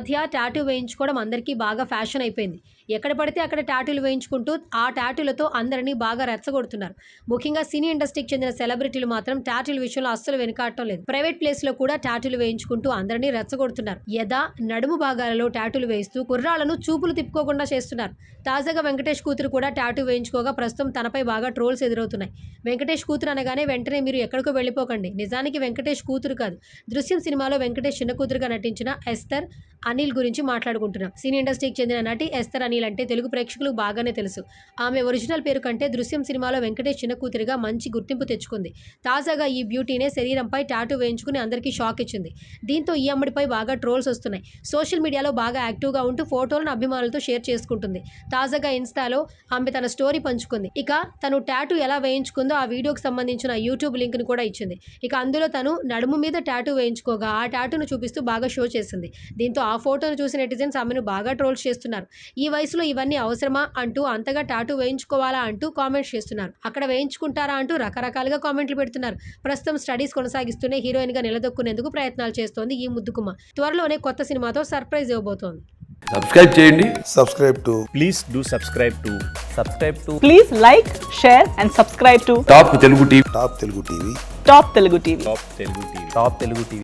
మధ్య టాటూ వేయించుకోవడం అందరికీ బాగా ఫ్యాషన్ అయిపోయింది. ఎక్కడ పడితే అక్కడ టాటూలు వేయించుకుంటూ ఆ టాటూలతో అందరినీ బాగా రెచ్చగొడుతున్నారు. ముఖ్యంగా సినీ ఇండస్ట్రీకి చెందిన సెలబ్రిటీలు మాత్రం టాటూల విషయంలో అస్సలు వెనుకాడటం లేదు. ప్రైవేట్ ప్లేస్ లో కూడా టాటూలు వేయించుకుంటూ అందరినీ రెచ్చగొడుతున్నారు. నడుము భాగాలలో టాటూలు వేయిస్తూ కుర్రాళ్లను చూపులు తిప్పుకోకుండా చేస్తున్నారు. తాజాగా వెంకటేష్ కూతురు కూడా టాటూ వేయించుకోగా ప్రస్తుతం తనపై బాగా ట్రోల్స్ ఎదురవుతున్నాయి. వెంకటేష్ కూతురు అనగానే వెంటనే మీరు ఎక్కడికో వెళ్ళిపోకండి. నిజానికి వెంకటేష్ కూతురు కాదు. దృశ్యం సినిమాలో వెంకటేష్ చిన్న కూతురుగా నటించిన ఎస్తర్ అనిల్ గురించి మాట్లాడుకుంటున్నాం. సినీ ఇండస్ట్రీకి చెందిన నటి ఎస్తర్ అనిల్ అంటే తెలుగు ప్రేక్షకులకు బాగానే తెలుసు. ఆమె ఒరిజినల్ పేరు కంటే దృశ్యం సినిమాలో వెంకటేష్ చిన్న కూతురిగా మంచి గుర్తింపు తెచ్చుకుంది. తాజాగా ఈ బ్యూటీనే శరీరంపై టాటూ వేయించుకుని అందరికీ షాక్ ఇచ్చింది. దీంతో ఈ అమ్మడిపై బాగా ట్రోల్స్ వస్తున్నాయి. సోషల్ మీడియాలో బాగా యాక్టివ్గా ఉంటూ ఫోటోలను అభిమానులతో షేర్ చేసుకుంటుంది. తాజాగా ఇన్స్టాలో ఆమె తన స్టోరీ పంచుకుంది. ఇక తను టాటూ ఎలా వేయించుకుందో ఆ వీడియోకి సంబంధించిన యూట్యూబ్ లింక్ ను కూడా ఇచ్చింది. ఇక అందులో తను నడుము మీద టాటూ వేయించుకోగా ఆ టాటూను చూపిస్తూ బాగా షో చేసింది. దీంతో ఆ ఫోటోను చూసి నెటిజన్స్ ఆమెను బాగా ట్రోల్స్ చేస్తున్నారు. ఈ వయసులో ఇవన్నీ అవసరమా అంటూ, అంతగా టాటూ వేయించుకోవాలా అంటూ కామెంట్స్ చేస్తున్నారు. అక్కడ వేయించుకుంటారా అంటూ రకరకాలుగా కామెంట్లు పెడుతున్నారు. ప్రస్తుతం స్టడీస్ కొనసాగిస్తూనే హీరోయిన్ గా నిలదొక్కునేందుకు ప్రయత్నాలు చేస్తోంది ఈ ముద్దుగుమ్మ. త్వరలోనే కొత్త సినిమాతో సర్ప్రైజ్ ఇవ్వబోతోంది. సబ్స్క్రైబ్ చేయండి. Please do subscribe to Please like, share and subscribe to top Telugu TV. Top Telugu TV. Top Telugu TV.